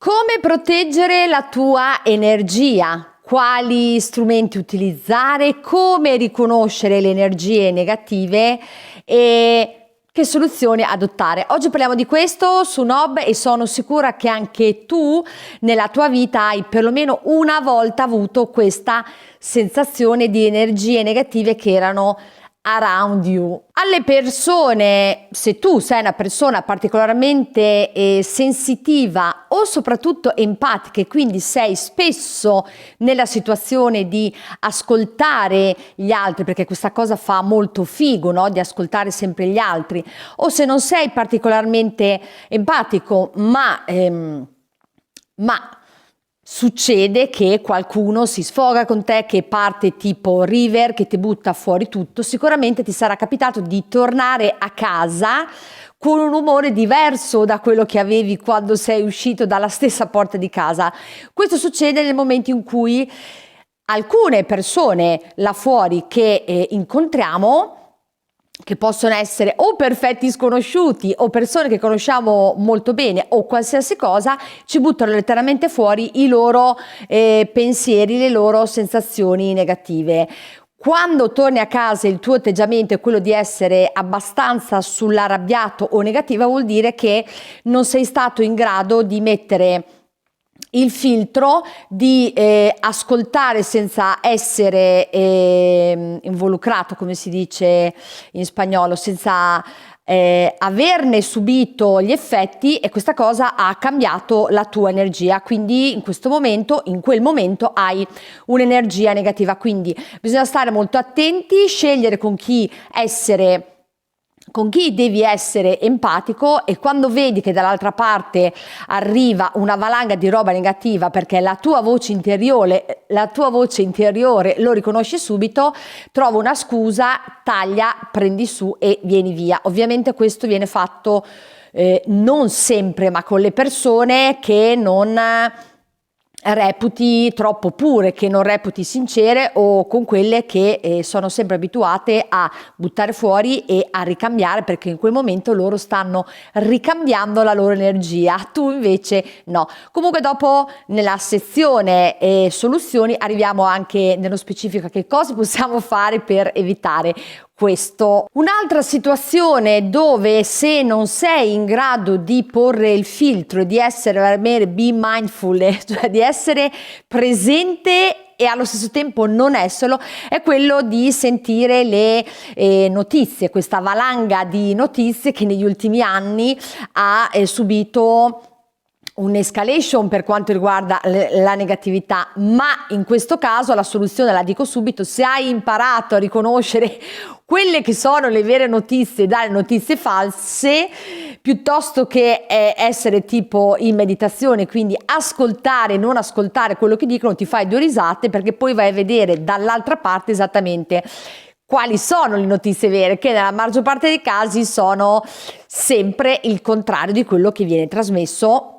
Come proteggere la tua energia? Quali strumenti utilizzare? Come riconoscere le energie negative e che soluzioni adottare? Oggi parliamo di questo su Nob e sono sicura che anche tu nella tua vita hai perlomeno una volta avuto questa sensazione di energie negative che erano around you. Alle persone, se tu sei una persona particolarmente sensitiva o soprattutto empatica e quindi sei spesso nella situazione di ascoltare gli altri, perché questa cosa fa molto figo, no? Di ascoltare sempre gli altri, o se non sei particolarmente empatico ma succede che qualcuno si sfoga con te, che parte tipo river, che ti butta fuori tutto. Sicuramente ti sarà capitato di tornare a casa con un umore diverso da quello che avevi quando sei uscito dalla stessa porta di casa. Questo succede nel momento in cui alcune persone là fuori che incontriamo, che possono essere o perfetti sconosciuti o persone che conosciamo molto bene o qualsiasi cosa, ci buttano letteralmente fuori i loro pensieri, le loro sensazioni negative. Quando torni a casa e il tuo atteggiamento è quello di essere abbastanza sull'arrabbiato o negativa, vuol dire che non sei stato in grado di mettere il filtro, di ascoltare senza essere involucrato, come si dice in spagnolo, senza averne subito gli effetti, e questa cosa ha cambiato la tua energia. Quindi in questo momento, in quel momento hai un'energia negativa, quindi bisogna stare molto attenti, scegliere con chi devi essere empatico, e quando vedi che dall'altra parte arriva una valanga di roba negativa perché la tua voce interiore lo riconosce subito, trova una scusa, taglia, prendi su e vieni via. Ovviamente questo viene fatto non sempre, ma con le persone che non reputi troppo pure, che non reputi sincere, o con quelle che sono sempre abituate a buttare fuori e a ricambiare, perché in quel momento loro stanno ricambiando la loro energia, tu invece no. Comunque dopo nella sezione soluzioni arriviamo anche nello specifico a che cosa possiamo fare per evitare questo. Un'altra situazione dove, se non sei in grado di porre il filtro e di essere veramente be mindful, cioè di essere presente e allo stesso tempo non esserlo, è quello di sentire le notizie, questa valanga di notizie che negli ultimi anni ha subito un'escalation per quanto riguarda la negatività. Ma in questo caso la soluzione la dico subito: se hai imparato a riconoscere quelle che sono le vere notizie dalle notizie false, piuttosto che essere tipo in meditazione, quindi ascoltare, non ascoltare quello che dicono, ti fai due risate, perché poi vai a vedere dall'altra parte esattamente quali sono le notizie vere, che nella maggior parte dei casi sono sempre il contrario di quello che viene trasmesso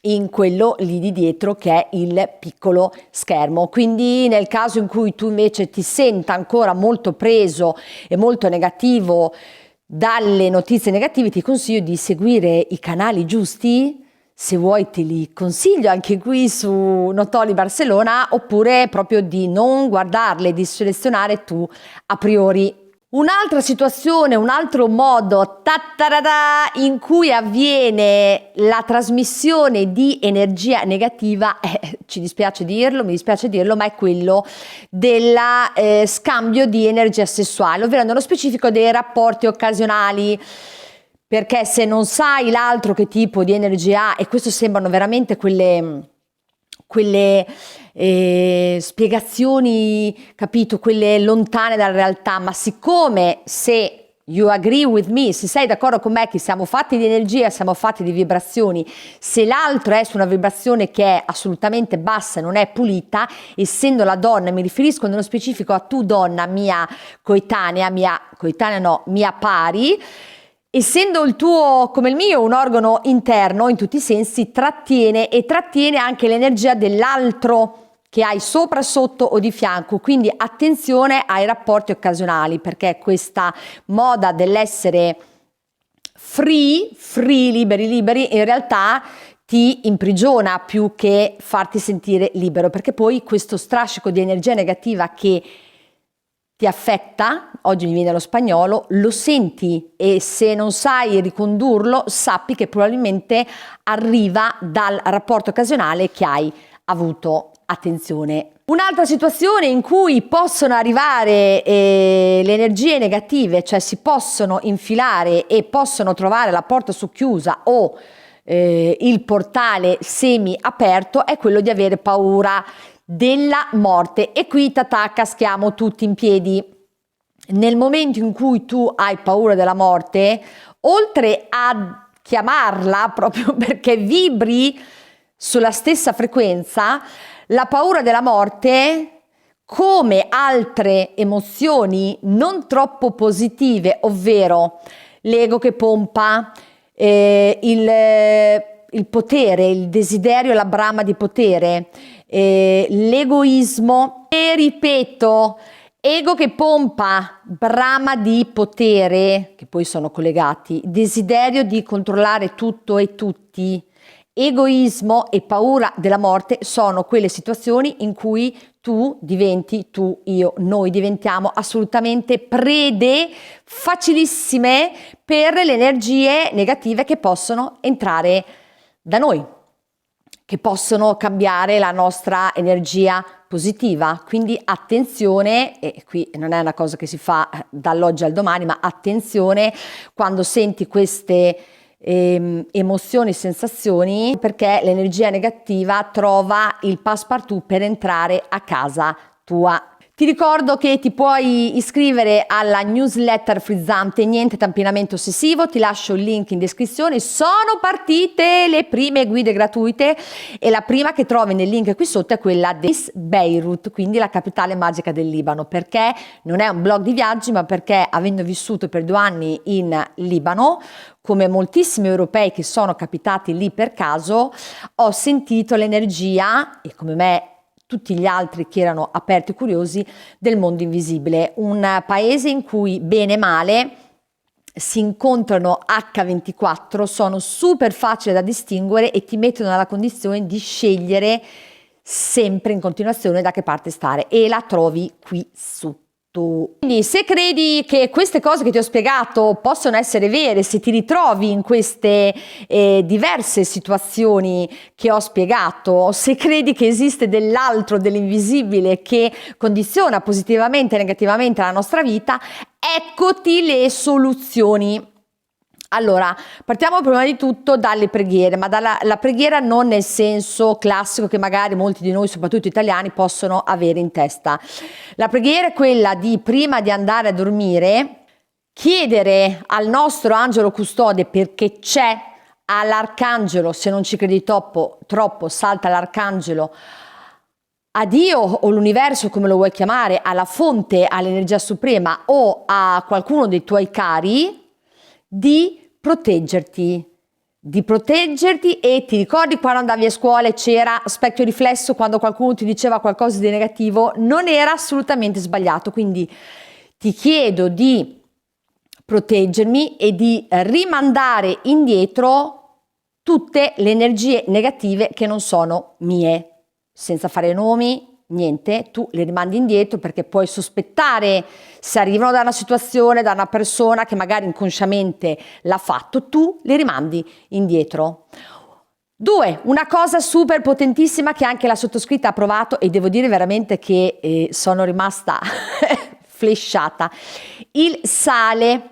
in quello lì di dietro, che è il piccolo schermo. Quindi nel caso in cui tu invece ti senta ancora molto preso e molto negativo dalle notizie negative, ti consiglio di seguire i canali giusti. Se vuoi te li consiglio anche qui su Notoli Barcellona, oppure proprio di non guardarle, di selezionare tu a priori. Un'altra situazione, un altro modo in cui avviene la trasmissione di energia negativa, mi dispiace dirlo, ma è quello del scambio di energia sessuale, ovvero nello specifico dei rapporti occasionali. Perché se non sai l'altro che tipo di energia ha, e questo sembrano veramente quelle spiegazioni, capito, quelle lontane dalla realtà, ma siccome, se you agree with me, se sei d'accordo con me che siamo fatti di energia, siamo fatti di vibrazioni, se l'altro è su una vibrazione che è assolutamente bassa e non è pulita, essendo la donna, mi riferisco nello specifico a tu donna, mia pari, essendo il tuo, come il mio, un organo interno in tutti i sensi, trattiene anche l'energia dell'altro che hai sopra, sotto o di fianco. Quindi attenzione ai rapporti occasionali, perché questa moda dell'essere free, liberi, in realtà ti imprigiona più che farti sentire libero, perché poi questo strascico di energia negativa che ti affetta, oggi mi viene lo spagnolo, lo senti, e se non sai ricondurlo, sappi che probabilmente arriva dal rapporto occasionale che hai avuto. Attenzione. Un'altra situazione in cui possono arrivare le energie negative, cioè si possono infilare e possono trovare la porta socchiusa o il portale semi aperto, è quello di avere paura della morte. E qui caschiamo tutti in piedi. Nel momento in cui tu hai paura della morte, oltre a chiamarla proprio perché vibri sulla stessa frequenza, la paura della morte, come altre emozioni non troppo positive, ovvero l'ego che pompa, il potere, il desiderio, la brama di potere, l'egoismo, e ripeto, ego che pompa, brama di potere, che poi sono collegati, desiderio di controllare tutto e tutti, egoismo e paura della morte sono quelle situazioni in cui tu diventi, tu, io, noi diventiamo assolutamente prede facilissime per le energie negative che possono entrare da noi, che possono cambiare la nostra energia positiva. Quindi attenzione, e qui non è una cosa che si fa dall'oggi al domani, ma attenzione quando senti queste emozioni, sensazioni, perché l'energia negativa trova il passepartout per entrare a casa tua. Ti ricordo che ti puoi iscrivere alla newsletter frizzante Niente Tampinamento Ossessivo, ti lascio il link in descrizione. Sono partite le prime guide gratuite e la prima che trovi nel link qui sotto è quella di Beirut, quindi la capitale magica del Libano, perché non è un blog di viaggi, ma perché avendo vissuto per 2 anni in Libano, come moltissimi europei che sono capitati lì per caso, ho sentito l'energia, e come me tutti gli altri che erano aperti e curiosi, del mondo invisibile, un paese in cui bene e male si incontrano H24, sono super facili da distinguere e ti mettono nella condizione di scegliere sempre in continuazione da che parte stare, e la trovi qui su. Quindi se credi che queste cose che ti ho spiegato possono essere vere, se ti ritrovi in queste diverse situazioni che ho spiegato, se credi che esiste dell'altro, dell'invisibile che condiziona positivamente e negativamente la nostra vita, eccoti le soluzioni. Allora, partiamo prima di tutto dalle preghiere, ma la preghiera non nel senso classico che magari molti di noi, soprattutto italiani, possono avere in testa. La preghiera è quella di, prima di andare a dormire, chiedere al nostro angelo custode, perché c'è, all'arcangelo, se non ci credi troppo, salta l'arcangelo, a Dio o l'universo, come lo vuoi chiamare, alla fonte, all'energia suprema o a qualcuno dei tuoi cari, di proteggerti, e ti ricordi quando andavi a scuola e c'era specchio riflesso quando qualcuno ti diceva qualcosa di negativo? Non era assolutamente sbagliato, quindi ti chiedo di proteggermi e di rimandare indietro tutte le energie negative che non sono mie, senza fare nomi. Niente, tu le rimandi indietro, perché puoi sospettare se arrivano da una situazione, da una persona che magari inconsciamente l'ha fatto, tu le rimandi indietro. 2, una cosa super potentissima che anche la sottoscritta ha provato, e devo dire veramente che sono rimasta flashata: il sale.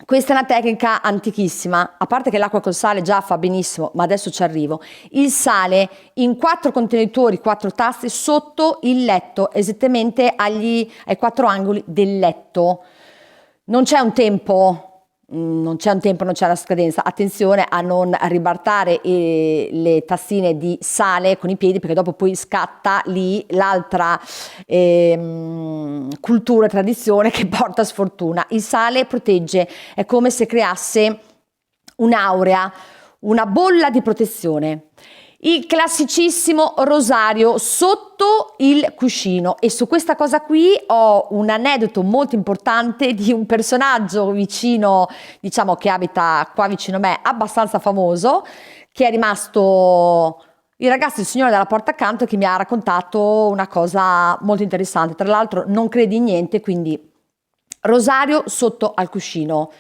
Questa è una tecnica antichissima, a parte che l'acqua col sale già fa benissimo, ma adesso ci arrivo. Il sale in 4 contenitori, 4 tasti sotto il letto, esattamente ai 4 angoli del letto. Non c'è un tempo, non c'è una scadenza. Attenzione a non ribaltare le tazzine di sale con i piedi, perché dopo poi scatta lì l'altra cultura e tradizione che porta sfortuna. Il sale protegge, è come se creasse un'aurea, una bolla di protezione. Il classicissimo rosario sotto il cuscino, e su questa cosa qui ho un aneddoto molto importante di un personaggio vicino, diciamo che abita qua vicino a me, abbastanza famoso, che è rimasto il ragazzo, il signore dalla porta accanto, che mi ha raccontato una cosa molto interessante. Tra l'altro non credi in niente, quindi rosario sotto al cuscino.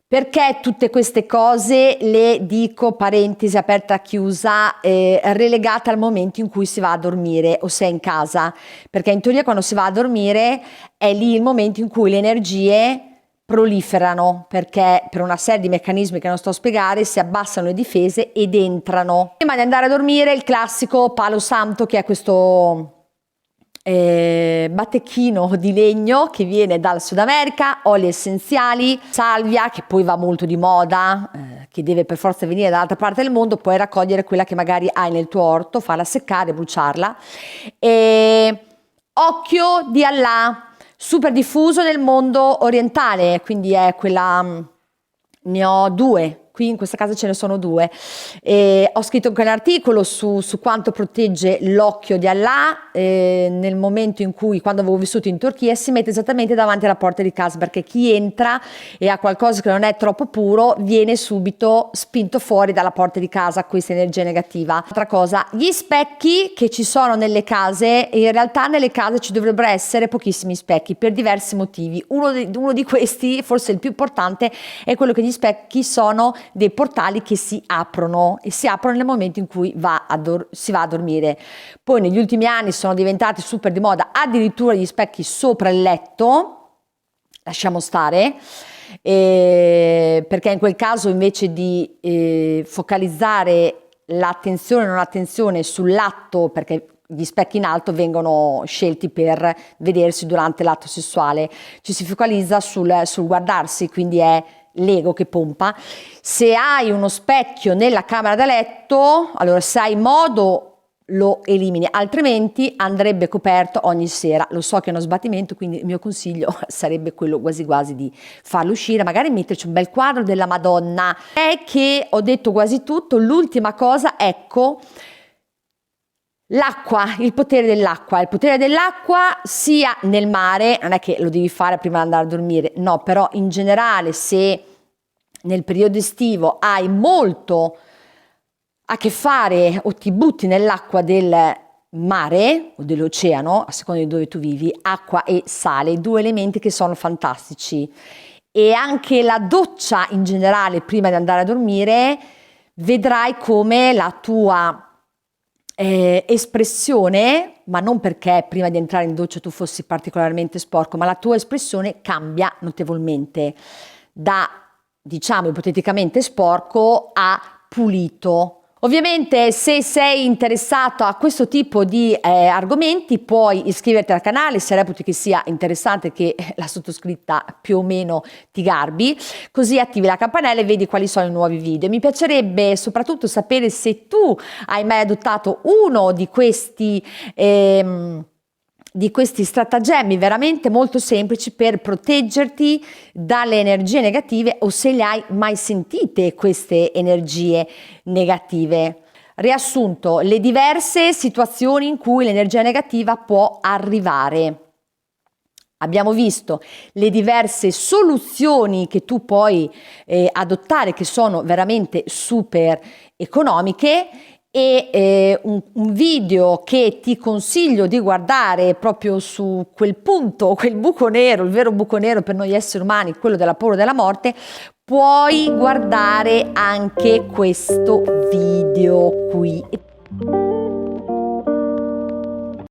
Perché tutte queste cose le dico, parentesi aperta chiusa, relegate al momento in cui si va a dormire o si è in casa, perché in teoria quando si va a dormire è lì il momento in cui le energie proliferano, perché per una serie di meccanismi che non sto a spiegare si abbassano le difese ed entrano. Prima di andare a dormire il classico palo santo, che è questo battecchino di legno che viene dal Sud America, oli essenziali, salvia che poi va molto di moda, che deve per forza venire dall'altra parte del mondo, puoi raccogliere quella che magari hai nel tuo orto, farla seccare, bruciarla. Occhio di Allah, super diffuso nel mondo orientale, quindi è quella, ne ho due. Qui in questa casa ce ne sono due. Ho scritto anche un articolo su quanto protegge l'occhio di Allah nel momento in cui, quando avevo vissuto in Turchia, si mette esattamente davanti alla porta di casa, perché chi entra e ha qualcosa che non è troppo puro viene subito spinto fuori dalla porta di casa, questa energia negativa. Altra cosa, gli specchi che ci sono nelle case, in realtà nelle case ci dovrebbero essere pochissimi specchi per diversi motivi. Uno di questi, forse il più importante, è quello che gli specchi sono dei portali che si aprono e si aprono nel momento in cui si va a dormire. Poi negli ultimi anni sono diventati super di moda addirittura gli specchi sopra il letto, lasciamo stare, perché in quel caso invece di focalizzare l'attenzione e non attenzione sull'atto, perché gli specchi in alto vengono scelti per vedersi durante l'atto sessuale, ci si focalizza sul guardarsi, quindi è l'ego che pompa. Se hai uno specchio nella camera da letto, allora se hai modo lo elimini, altrimenti andrebbe coperto ogni sera. Lo so che è uno sbattimento, quindi il mio consiglio sarebbe quello quasi quasi di farlo uscire, magari metterci un bel quadro della Madonna. È che ho detto quasi tutto. L'ultima cosa, ecco, l'acqua, il potere dell'acqua. Il potere dell'acqua sia nel mare, non è che lo devi fare prima di andare a dormire, no, però in generale se nel periodo estivo hai molto a che fare o ti butti nell'acqua del mare o dell'oceano, a seconda di dove tu vivi, acqua e sale, due elementi che sono fantastici. E anche la doccia in generale prima di andare a dormire, vedrai come la tua espressione, ma non perché prima di entrare in doccia tu fossi particolarmente sporco, ma la tua espressione cambia notevolmente da, diciamo, ipoteticamente sporco a pulito. Ovviamente se sei interessato a questo tipo di argomenti puoi iscriverti al canale se reputi che sia interessante, che la sottoscritta più o meno ti garbi, così attivi la campanella e vedi quali sono i nuovi video. Mi piacerebbe soprattutto sapere se tu hai mai adottato uno di questi stratagemmi veramente molto semplici per proteggerti dalle energie negative, o se le hai mai sentite queste energie negative. Riassunto, le diverse situazioni in cui l'energia negativa può arrivare. Abbiamo visto le diverse soluzioni che tu puoi adottare, che sono veramente super economiche, e un video che ti consiglio di guardare proprio su quel punto, quel buco nero, il vero buco nero per noi esseri umani, quello della paura della morte. Puoi guardare anche questo video qui.